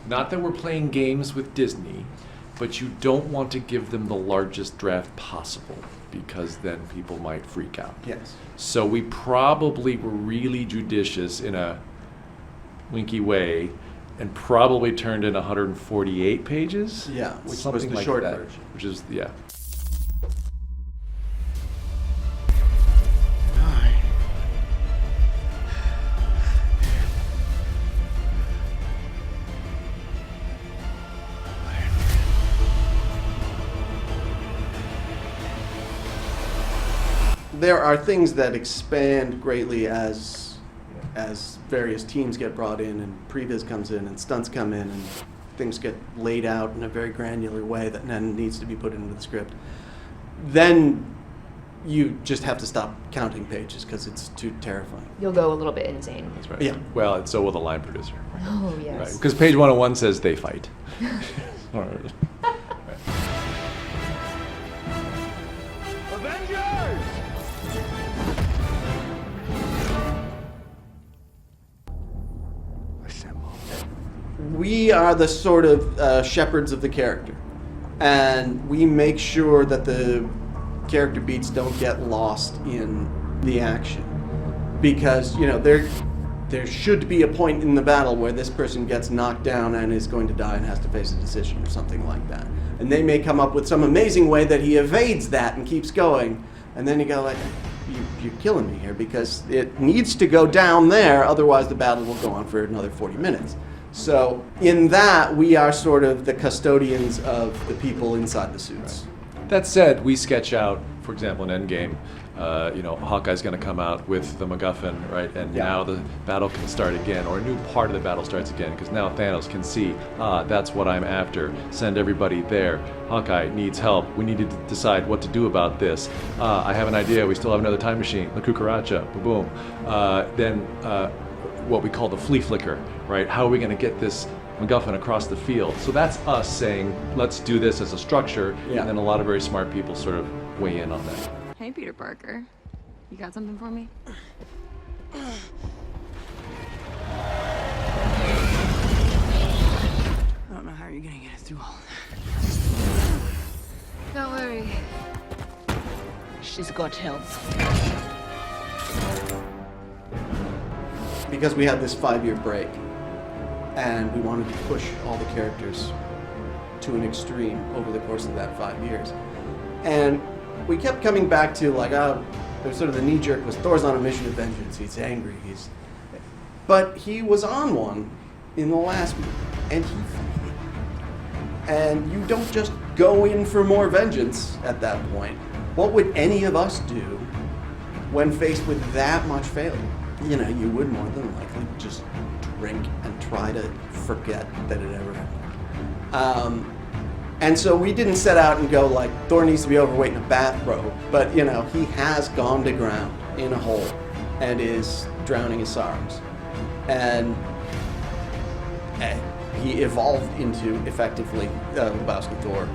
Not that we're playing games with Disney, but you don't want to give them the largest draft possible because then people might freak out. Yes. So we probably were really judicious in a winky way and probably turned in 148 pages. Yeah, which was something the like short that, version. which is, yeah. There are things that expand greatly as various teams get brought in and previs comes in and stunts come in and things get laid out in a very granular way that then needs to be put into the script. Then you just have to stop counting pages because it's too terrifying. You'll go a little bit insane. That's right. Yeah. Well, and so will the line producer. Oh, yes. Because page 101 says they fight. All right. Avengers! We are the sort of shepherds of the character, and we make sure that the character beats don't get lost in the action, because there should be a point in the battle where this person gets knocked down and is going to die and has to face a decision or something like that, and they may come up with some amazing way that he evades that and keeps going, and then you go like, you're killing me here because it needs to go down there, otherwise the battle will go on for another 40 minutes. So in that, we are sort of the custodians of the people inside the suits. That said, we sketch out, for example, in Endgame, Hawkeye's going to come out with the MacGuffin, right? And now the battle can start again, or a new part of the battle starts again, because now Thanos can see, that's what I'm after. Send everybody there. Hawkeye needs help. We need to decide what to do about this. I have an idea. We still have another time machine. La cucaracha. Boom. Then what we call the flea flicker, right? How are we going to get this MacGuffin across the field? So that's us saying, let's do this as a structure, and then a lot of very smart people sort of weigh in on that. Hey, Peter Parker. You got something for me? I don't know how you're gonna get it through all that. Don't worry. She's got help. Because we had this 5-year break, and we wanted to push all the characters to an extreme over the course of that 5 years. And we kept coming back to there's sort of the knee-jerk was Thor's on a mission of vengeance. He's angry. But he was on one in the last movie, and he failed. And you don't just go in for more vengeance at that point. What would any of us do when faced with that much failure? You would more than likely just drink and try to forget that it ever happened. And so we didn't set out and go like, Thor needs to be overweight in a bathrobe, but he has gone to ground in a hole and is drowning his sorrows. And he evolved into, effectively, Lebowski Thor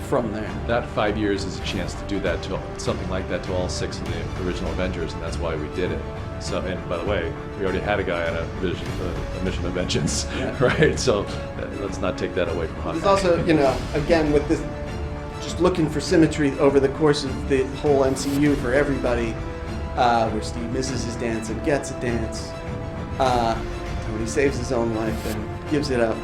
from there. That 5 years is a chance to do that to something like that to all 6 of the original Avengers, and that's why we did it. So, and by the way, we already had a guy on a mission of vengeance, right? So let's not take that away from Hawkeye. There's also, again, with this, just looking for symmetry over the course of the whole MCU for everybody, where Steve misses his dance and gets a dance, when he saves his own life and gives it up.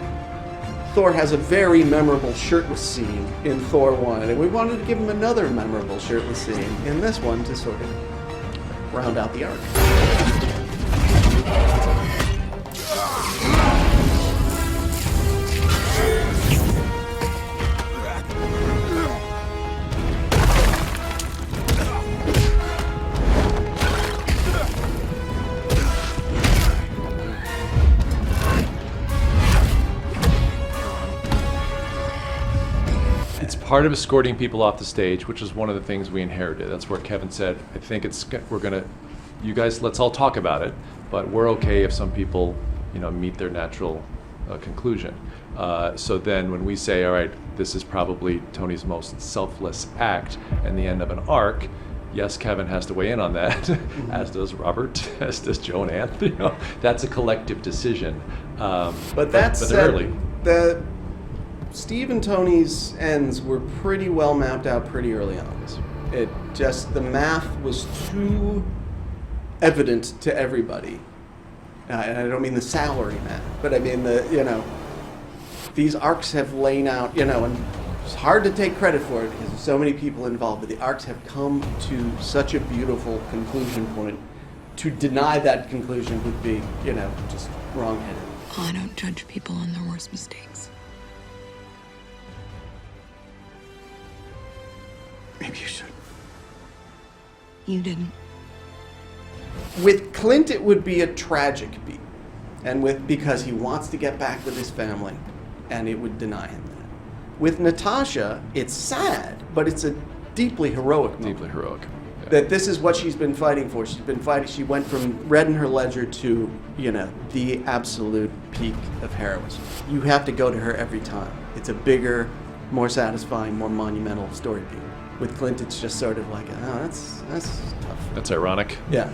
Thor has a very memorable shirtless scene in Thor 1, and we wanted to give him another memorable shirtless scene in this one to sort of round out the arc. It's part of escorting people off the stage, which is one of the things we inherited. That's where Kevin said, I think you guys, let's all talk about it, but we're okay if some people, meet their natural conclusion. So then when we say, all right, this is probably Tony's most selfless act and the end of an arc, yes, Kevin has to weigh in on that, as does Robert, as does Joe and Anthony. That's a collective decision. But that said, early. the Steve and Tony's ends were pretty well mapped out pretty early on. It just, the math was too evident to everybody. And I don't mean the salary math, but I mean these arcs have lain out, and it's hard to take credit for it because there's so many people involved, but the arcs have come to such a beautiful conclusion point. To deny that conclusion would be, just wrong-headed. I don't judge people on their worst mistakes. Maybe you should. You didn't. With Clint, it would be a tragic beat, and because he wants to get back with his family, and it would deny him that. With Natasha, it's sad, but it's a deeply heroic moment. Deeply heroic. Yeah. That this is what she's been fighting for. She's been fighting. She went from red in her ledger to, the absolute peak of heroism. You have to go to her every time. It's a bigger, more satisfying, more monumental story beat. With Clint, it's just sort of like, oh, that's tough. That's ironic. Yeah.